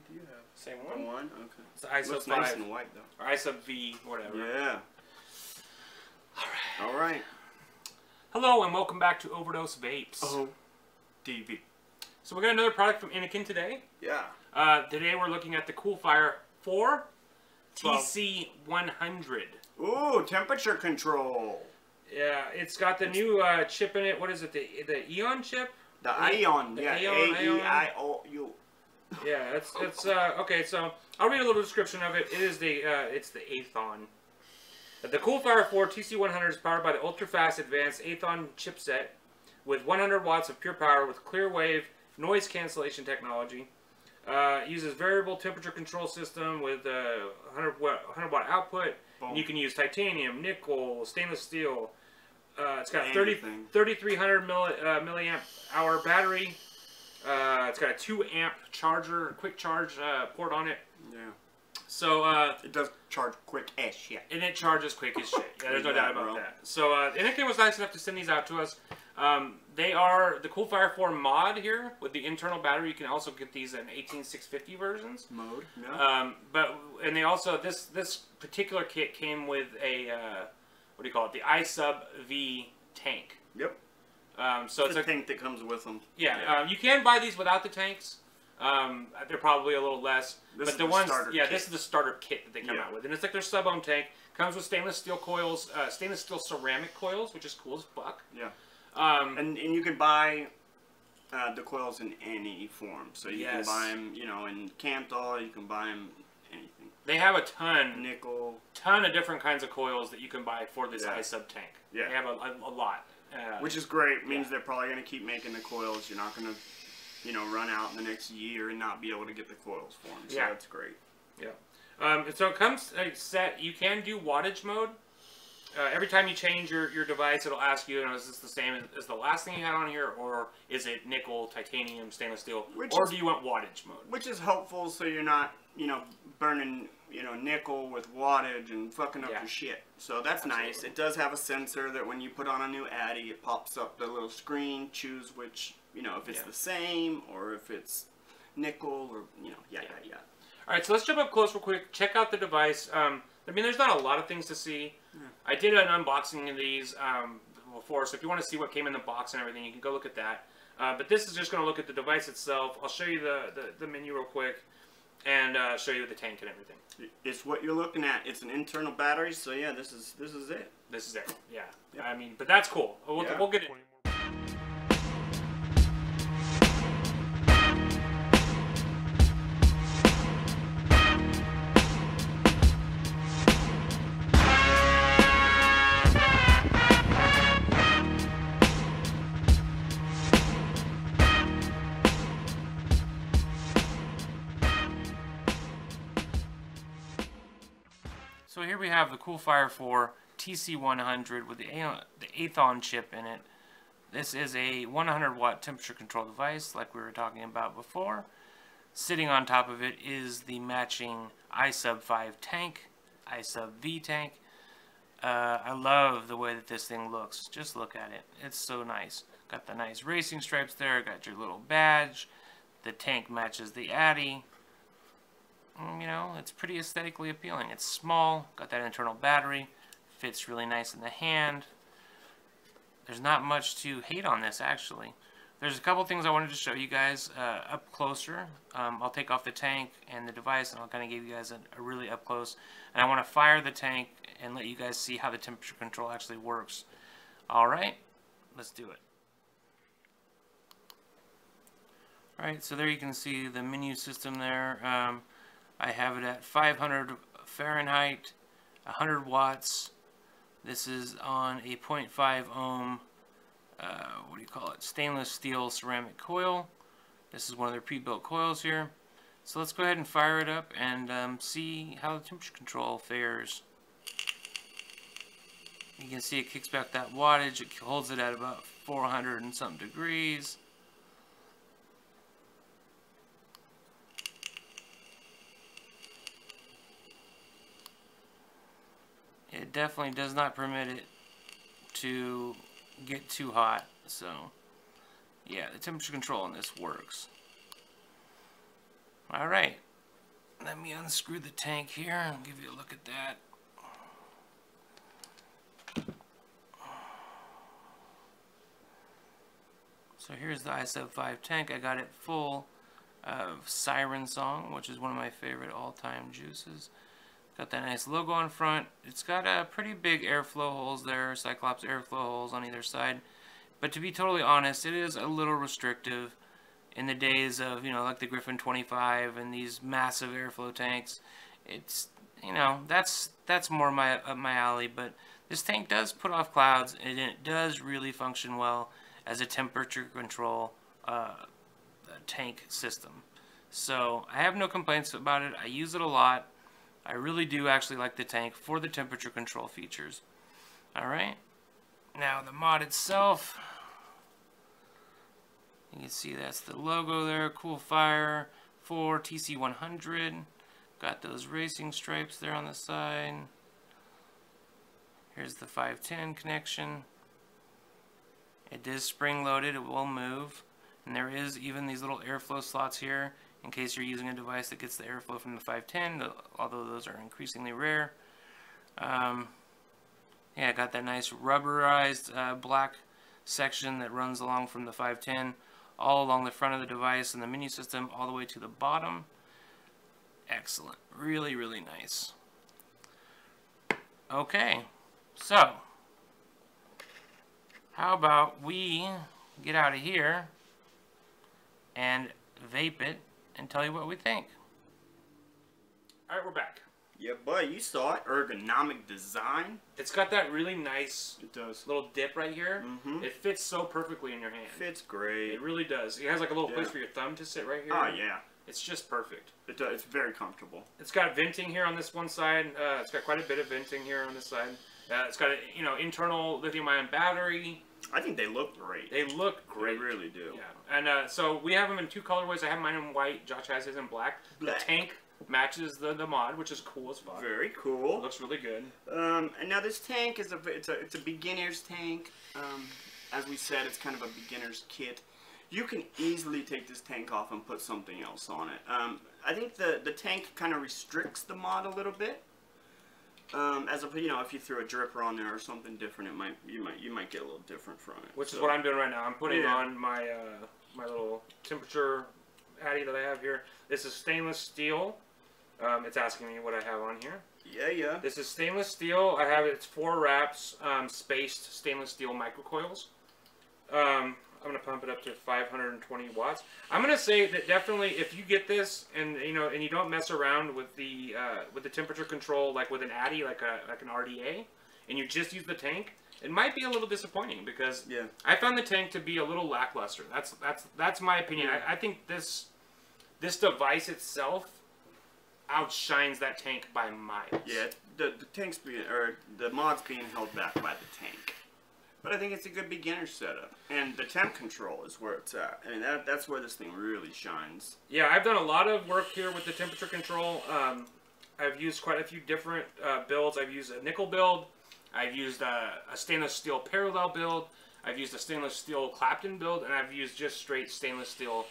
do you have? Same one? One? Okay. It's the I sub 5. Nice and white, though. Or I sub V, whatever. Yeah. Alright. Alright. Hello, and welcome back to Overdose Vapes. Oh. DV. So we got another product from Innokin today. Yeah. Today we're looking at the Coolfire IV TC100. Ooh, temperature control. Yeah, it's got the new chip in it. What is it? The Ion chip? The Ion. The Yeah. A-E-I-O-U. Yeah, it's okay. So I'll read a little description of it. It is it's the Athon. The Coolfire IV TC100 is powered by the ultra-fast advanced Athon chipset with 100 watts of pure power with clear wave noise cancellation technology. Uses variable temperature control system with 100 watt output. You can use titanium, nickel, stainless steel. It's got a 3300 milliamp hour battery. It's got a 2 amp charger, quick charge port on it. Yeah. So it does charge quick as shit. And it charges quick as shit. Yeah, there's no doubt about that. So Innokin was nice enough to send these out to us. They are the Coolfire IV mod here with the internal battery. You can also get these in 18650 versions. Mode. Yeah. And they also this particular kit came with a what do you call it? The I sub V tank. Yep. So it's a tank that comes with them. Yeah. You can buy these without the tanks. They're probably a little less. This is the starter kit that they come out with, and it's like their sub-ohm tank. Comes with stainless steel coils, stainless steel ceramic coils, which is cool as fuck. Yeah. And you can buy the coils in any form. So you can buy them, you know, in Camtol. You can buy them anything. They have a ton of different kinds of coils that you can buy for this iSub tank. Yeah. They have a lot. Which is great. It means they're probably going to keep making the coils. You're not going to, you know, run out in the next year and not be able to get the coils for them. So that's great. Yeah. And so it comes set. You can do wattage mode. Every time you change your device, it'll ask you, is this the same as the last thing you had on here, or is it nickel, titanium, stainless steel, or do you want wattage mode? Which is helpful, so you're not, you know, burning, you know, nickel with wattage and fucking up your shit. So that's nice. It does have a sensor that when you put on a new Addy, it pops up the little screen, choose which, you know, if it's the same or if it's nickel or, you know, yeah. All right, so let's jump up close real quick. Check out the device. I mean, there's not a lot of things to see. I did an unboxing of these before, so if you want to see what came in the box and everything, you can go look at that. But this is just going to look at the device itself. I'll show you the menu real quick and show you the tank and everything. It's what you're looking at. It's an internal battery, so yeah, this is it. This is it. Yeah. Yep. I mean, but that's cool. We'll get it. So here we have the Coolfire IV TC100 with the Athon chip in it. This is a 100 watt temperature control device like we were talking about before. Sitting on top of it is the matching I sub 5 tank, I sub V tank. I love the way that this thing looks. Just look at it. It's so nice. Got the nice racing stripes there, got your little badge. The tank matches the Addy. You know, it's pretty aesthetically appealing. It's small, got that internal battery, fits really nice in the hand. There's not much to hate on this, actually. There's a couple things I wanted to show you guys up closer. I'll take off the tank and the device, and I'll kind of give you guys a really up close. And I want to fire the tank and let you guys see how the temperature control actually works. All right, let's do it. All right, so there you can see the menu system there. I have it at 500 Fahrenheit, 100 watts. This is on a 0.5 ohm, what do you call it, stainless steel ceramic coil. This is one of their pre-built coils here. So let's go ahead and fire it up and see how the temperature control fares. You can see it kicks back that wattage. It holds it at about 400 and something degrees. It definitely does not permit it to get too hot, so yeah, the temperature control on this works. Alright, let me unscrew the tank here and give you a look at that. So here's the iSub-5 tank. I got it full of Siren Song, which is one of my favorite all-time juices. Got that nice logo on front. It's got a pretty big airflow holes there, Cyclops airflow holes on either side. But to be totally honest, it is a little restrictive in the days of, you know, like the Griffin 25 and these massive airflow tanks. It's, you know, that's more up my alley. But this tank does put off clouds, and it does really function well as a temperature control tank system. So I have no complaints about it. I use it a lot. I really do actually like the tank for the temperature control features. Alright, now the mod itself, you can see that's the logo there, Coolfire IV TC100. Got those racing stripes there on the side. Here's the 510 connection. It is spring loaded, it will move. And there is even these little airflow slots here in case you're using a device that gets the airflow from the 510, although those are increasingly rare. Yeah, I got that nice rubberized black section that runs along from the 510 all along the front of the device and the menu system all the way to the bottom. Excellent. Really, really nice. Okay, so how about we get out of here and vape it and tell you what we think. Alright, we're back. Yeah, but you saw it. Ergonomic design. It's got that really nice little dip right here. Mm-hmm. It fits so perfectly in your hand. Fits great. It really does. It has like a little place for your thumb to sit right here. Oh, yeah. It's just perfect. It does. It's very comfortable. It's got venting here on this one side. It's got quite a bit of venting here on this side. It's got a internal lithium-ion battery. I think they look great. They look great. They really do. Yeah. And so we have them in two colorways. I have mine in white. Josh has his in black. The tank matches the mod, which is cool as fuck. Very cool. It looks really good. And now this tank is it's a beginner's tank. As we said, it's kind of a beginner's kit. You can easily take this tank off and put something else on it. I think the tank kind of restricts the mod a little bit. As if if you threw a dripper on there or something different, you might get a little different from it. Which is what I'm doing right now. I'm putting on my my little temperature addy that I have here. This is stainless steel. It's asking me what I have on here. Yeah. This is stainless steel. I have it's 4 wraps, spaced stainless steel microcoils. I'm gonna pump it up to 520 watts. I'm gonna say that definitely if you get this and you don't mess around with the temperature control like with an addy like an RDA, and you just use the tank, it might be a little disappointing because I found the tank to be a little lackluster. That's my opinion. I think this device itself outshines that tank by miles. Yeah, the tank's the mod's being held back by the tank. But I think it's a good beginner setup. And the temp control is where it's at. I mean, that's where this thing really shines. Yeah, I've done a lot of work here with the temperature control. I've used quite a few different builds. I've used a nickel build. I've used a stainless steel parallel build. I've used a stainless steel Clapton build. And I've used just straight stainless steel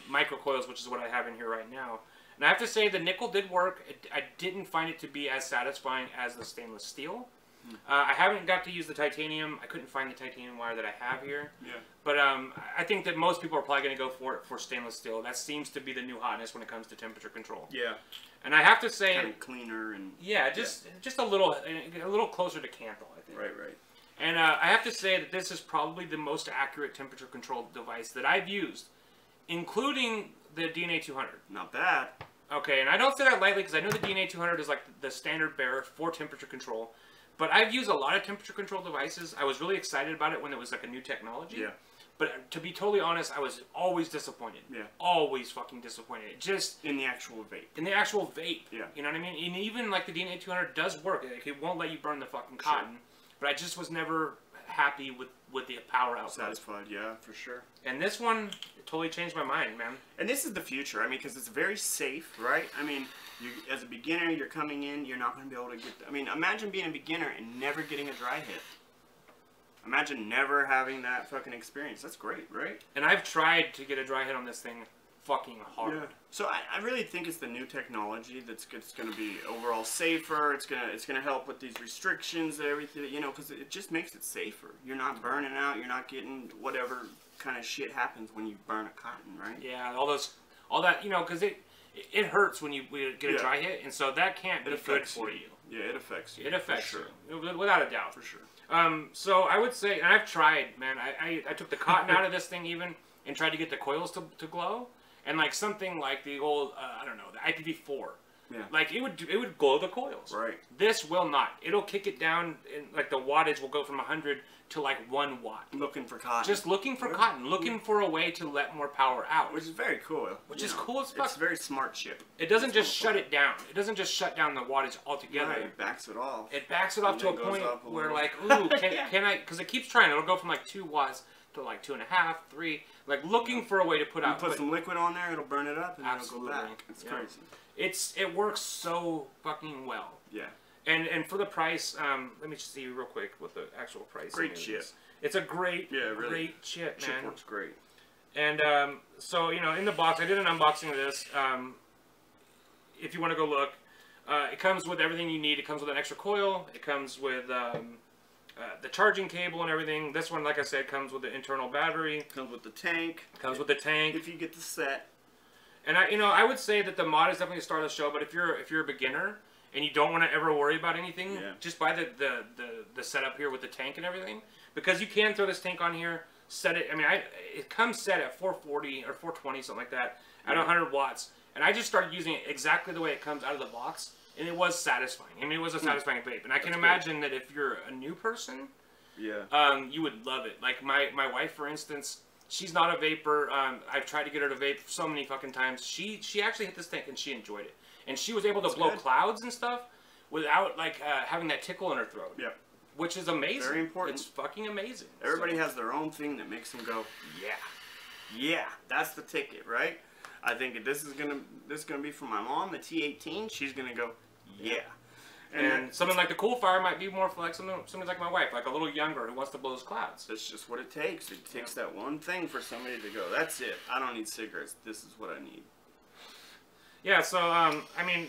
microcoils, which is what I have in here right now. And I have to say the nickel did work. I didn't find it to be as satisfying as the stainless steel. I haven't got to use the titanium. I couldn't find the titanium wire that I have here. Yeah. But I think that most people are probably going to go for stainless steel. That seems to be the new hotness when it comes to temperature control. Yeah. And I have to say, kind of cleaner and just a little closer to Canthal, I think. Right. And I have to say that this is probably the most accurate temperature control device that I've used, including the DNA 200. Not bad. Okay, and I don't say that lightly because I know the DNA 200 is like the standard bearer for temperature control. But I've used a lot of temperature control devices. I was really excited about it when it was like a new technology. Yeah. But to be totally honest, I was always disappointed. Yeah. Always fucking disappointed. Just in the actual vape. In the actual vape. Yeah. You know what I mean? And even like the DNA 200 does work. Like, it won't let you burn the fucking cotton. Sure. But I just was never happy with the power output. Satisfied, yeah, for sure. And this one totally changed my mind, man. And this is the future. I mean, because it's very safe, right? I mean, as a beginner, you're coming in, you're not going to be able to get... I mean, imagine being a beginner and never getting a dry hit. Imagine never having that fucking experience. That's great, right? And I've tried to get a dry hit on this thing fucking hard. Yeah. So I really think it's the new technology that's going to be overall safer. It's gonna help with these restrictions and everything, you know, because it just makes it safer. You're not burning out. You're not getting whatever kind of shit happens when you burn a cotton, right? Yeah, all that, you know, because it hurts when you get a dry hit, and so that can't be good for you. Yeah, it affects you. It affects you, without a doubt. For sure. So I would say, and I've tried, man. I took the cotton out of this thing even and tried to get the coils to glow, and like something like the old I don't know, the IPv4. Yeah. Like it would glow the coils. Right. This will not. It'll kick it down, and like the wattage will go from 100 to like 1 watt. Looking for cotton. Just looking for cotton, looking for a way to let more power out. Which is very cool. Which is cool as fuck. It's very smart chip. It doesn't just shut it down. It doesn't just shut down the wattage altogether. Right, it backs it off. It backs it off to a point where like, ooh, can I? Because it keeps trying. It'll go from like 2 watts to like 2.5, 3. Like looking for a way to put out. You put some liquid on there, it'll burn it up, and it'll go back. It's crazy. It works so fucking well. Yeah. And for the price, let me just see real quick what the actual price is. Great chip. It's a great, really. great chip, man. Chip works great. And so, you know, in the box, I did an unboxing of this. If you want to go look, it comes with everything you need. It comes with an extra coil. It comes with the charging cable and everything. This one, like I said, comes with the internal battery. Comes with the tank. Comes with the tank. If you get the set. And I would say that the mod is definitely a start of the show. But if you're a beginner and you don't want to ever worry about anything, just buy the setup here with the tank and everything, because you can throw this tank on here, set it. I mean, it comes set at 440 or 420, something like that, at 100 watts. And I just started using it exactly the way it comes out of the box, and it was satisfying. I mean, it was a satisfying vape. And I can imagine that if you're a new person, you would love it. Like my wife, for instance, she's not a vapor. I've tried to get her to vape so many fucking times. She actually hit this tank and she enjoyed it, and she was able to blow clouds and stuff without like having that tickle in her throat. Yeah. Which is amazing. Very important. It's fucking amazing. Everybody has their own thing that makes them go, yeah, that's the ticket, right? I think this is gonna be for my mom, the T18. She's gonna go, yeah. And something like the Coolfire might be more for like somebody like my wife, like a little younger who wants to blow those clouds. That's just what it takes. It takes that one thing for somebody to go, that's it. I don't need cigarettes. This is what I need. Yeah. So I mean,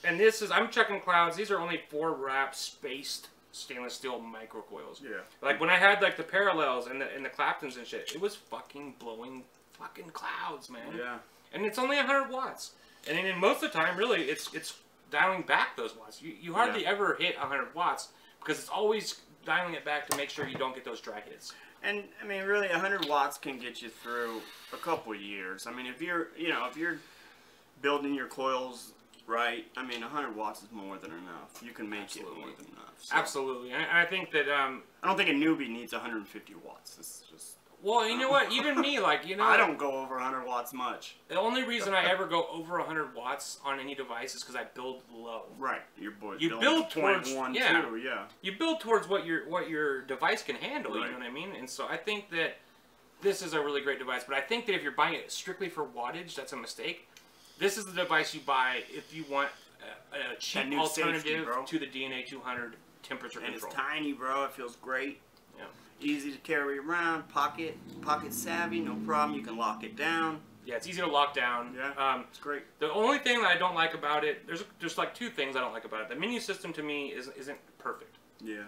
and this is, I'm checking clouds. These are only 4 wrap spaced stainless steel microcoils. Yeah. Like when I had like the parallels and the Claptons and shit, it was fucking blowing fucking clouds, man. Yeah. And it's only 100 watts. And then most of the time, really, it's dialing back those watts. You hardly ever hit 100 watts because it's always dialing it back to make sure you don't get those dry hits. And I mean, really, 100 watts can get you through a couple years. I mean, if you're building your coils right, I mean, 100 watts is more than enough. You can make it more than enough. So. Absolutely. And I think that I don't think a newbie needs 150 watts. This is just. Well, you know what? Even me, like, you know... I don't go over 100 watts much. The only reason I ever go over 100 watts on any device is because I build low. Right. You build towards... You build towards what your device can handle, you know what I mean? And so I think that this is a really great device. But I think that if you're buying it strictly for wattage, that's a mistake. This is the device you buy if you want a cheap alternative to the DNA 200 temperature control. And it's tiny, bro. It feels great. Yeah. Easy to carry around, pocket savvy, no problem. You can lock it down. Yeah, it's easy to lock down. Yeah, it's great. The only thing that I don't like about it, there's like 2 things I don't like about it. The menu system to me isn't perfect. Yeah.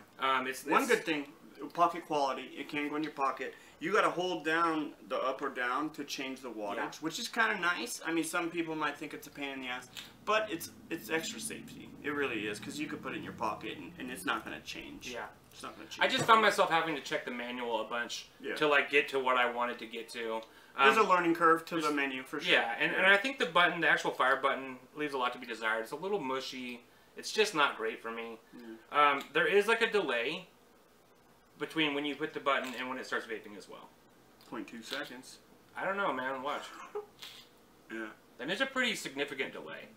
It's one good thing, pocket quality. It can go in your pocket. You got to hold down the up or down to change the wattage, which is kind of nice. I mean, some people might think it's a pain in the ass, but it's extra safety. It really is, because you could put it in your pocket and it's not going to change. Yeah. It's not going to change. I just found myself having to check the manual a bunch to like get to what I wanted to get to. There's a learning curve to the menu for sure. Yeah, and I think the actual fire button leaves a lot to be desired. It's a little mushy. It's just not great for me. Yeah. There is like a delay between when you hit the button and when it starts vaping as well. 0.2 seconds. I don't know, man. Watch. Yeah. And there's a pretty significant delay.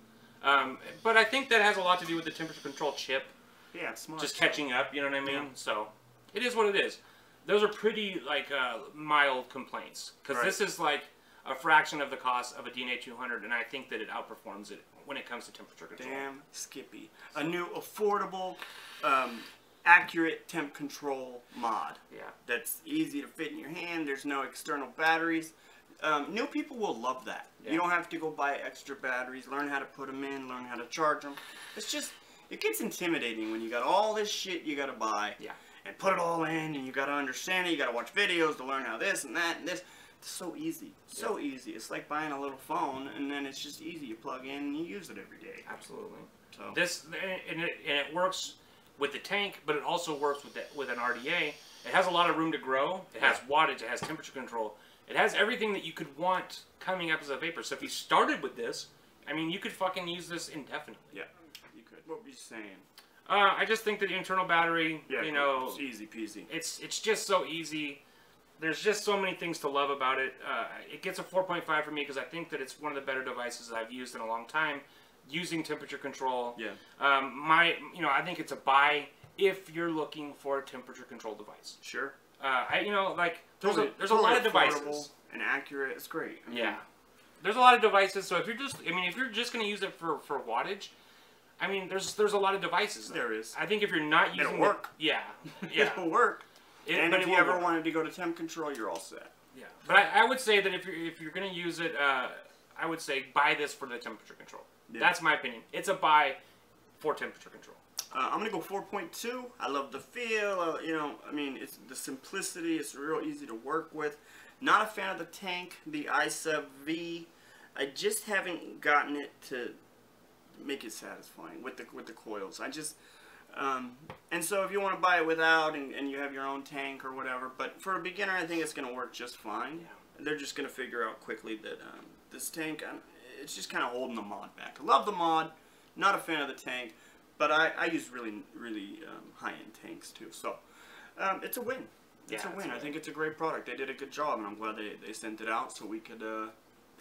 But I think that has a lot to do with the temperature control chip. Yeah, it's smart. Just catching up, you know what I mean? Yeah. So, it is what it is. Those are pretty, like, mild complaints. Because this is, like, a fraction of the cost of a DNA 200, and I think that it outperforms it when it comes to temperature control. Damn skippy. A new, affordable, accurate temp control mod. Yeah. That's easy to fit in your hand. There's no external batteries. New people will love that. Yeah. You don't have to go buy extra batteries, learn how to put them in, learn how to charge them. It's just, it gets intimidating when you got all this shit you got to buy. Yeah. And put it all in, and you got to understand it. You got to watch videos to learn how this and that and this. It's so easy. So easy. It's like buying a little phone, and then it's just easy. You plug in and you use it every day. Absolutely. So this and it works with the tank, but it also works with an RDA. It has a lot of room to grow. It has wattage. It has temperature control. It has everything that you could want coming up as a vapor. So if you started with this, I mean, you could fucking use this indefinitely. Yeah, you could. What were you saying? I just think that the internal battery, you know, it's easy peasy. It's just so easy. There's just so many things to love about it. It gets a 4.5 for me because I think that it's one of the better devices that I've used in a long time, using temperature control. Yeah. I think it's a buy if you're looking for a temperature control device. Sure. There's a lot of devices and accurate. It's great. Yeah. There's a lot of devices. So if you're just going to use it for wattage, I mean, there's a lot of devices. There is. I think if you're not using it'll work. Yeah. It'll work. And if you ever wanted to go to temp control, you're all set. Yeah. But I would say that if you're going to use it, I would say buy this for the temperature control. Yeah. That's my opinion. It's a buy for temperature control. I'm going to go 4.2. I love the feel. It's the simplicity. It's real easy to work with. Not a fan of the tank, the i-sub-V. I just haven't gotten it to make it satisfying with the coils. And so if you want to buy it without and you have your own tank or whatever, but for a beginner, I think it's going to work just fine. Yeah. They're just going to figure out quickly that this tank, it's just kind of holding the mod back. I love the mod, not a fan of the tank, but I use really high-end tanks too. So it's a win. It's a win. I think it's a great product. They did a good job, and I'm glad they sent it out so we could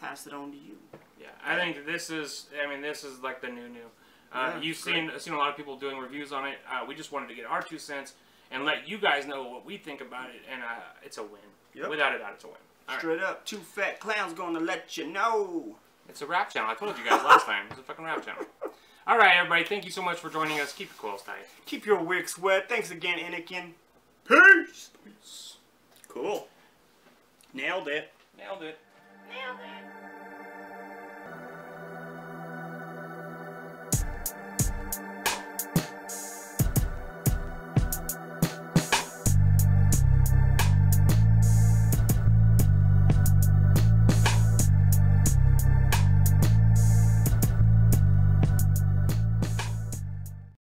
pass it on to you. Yeah, I think this is like the new. You've seen a lot of people doing reviews on it. We just wanted to get our 2 cents and let you guys know what we think about it, and it's a win. Yep. Without a doubt, it's a win. Straight up, 2 fat clowns going to let you know. It's a rap channel. I told you guys last time. It's a fucking rap channel. All right, everybody. Thank you so much for joining us. Keep your coils tight. Keep your wicks wet. Thanks again, Innokin. Peace. Cool. Nailed it. Nailed it. Nailed it.